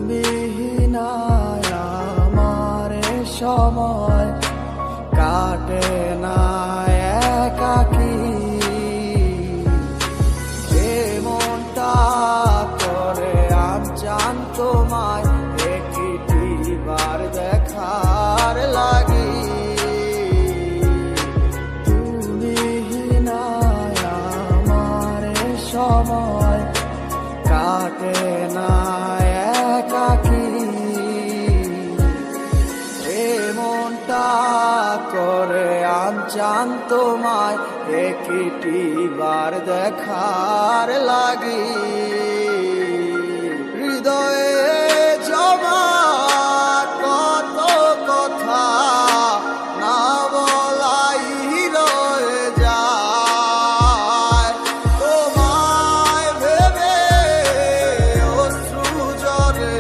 বিহীনায় আমার সময় কাটে না একাকী। মনটা করে আনচান তোমায় একটিবার দেখার লাগি। তুমি নাই আমার সময় কাটে না একাকী। মনটা করে আনচান তোমায় একটিবার দেখার লাগি। হৃদয়ে জমা কত কথা না বলাই রয়ে যায়। তোমায় ভেবে অশ্রু ঝরে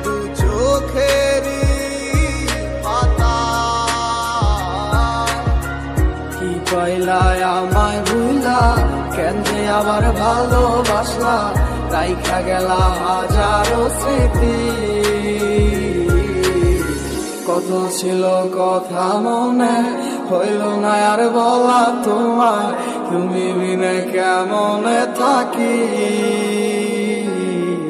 দু চোখেরই কি কইলায় আমায় ভুলা, কেন যে আবার ভালোবাসলা, রাইখা গেলা হাজারো স্মৃতি। কত ছিল কথা মনে, হইল না আর বলা তোমায়, তুমি বিনে কেমনে থাকি।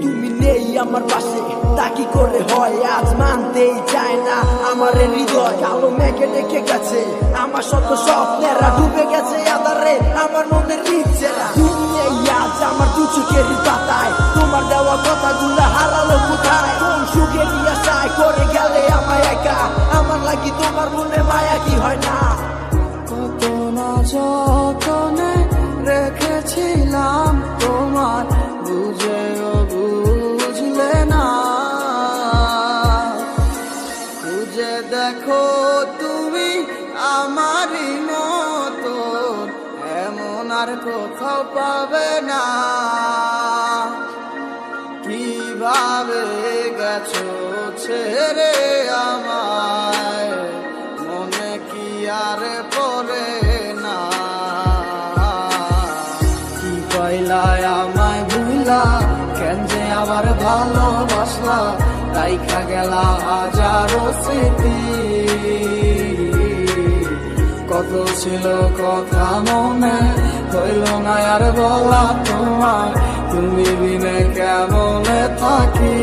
তুমি নেই আমার পাশে, তা কি করে হয় আজ মানতেই চায় না আমার হৃদয়। কালো মেঘে ডেকে গেছে আমার শত স্বপ্নেরা, ডুবে গেছে আধারে আমার মনের ইচ্ছেরা। তুমি নেই আজ আমার দু চোখের পাতায়, তোমার দেওয়া কথাগুলো হারালো কোথায়। কোন সুখে নিয়ে আশায় করে গেলে আমায় একা, আমার লাগি তোমার মনে মায়া কি হয় না। কত না যতনে রেখেছিলাম তোমার, বুঝেও বুঝলে না। খুঁজে দেখো তুমি আমারই মতো, এমন আর কোথাও পাবে না। কিভাবে গেছো ছেড়ে আমায়, মনে কি আর পড়ে না। কি কইলায় আমায় ভুলা, কেন যে আবার ভালোবাসলা, রাইখা গেলা হাজারো স্মৃতি। কত ছিল কথা মনে, হইল না আর বলা তোমায়, তুমি বিনে কেমনে থাকি।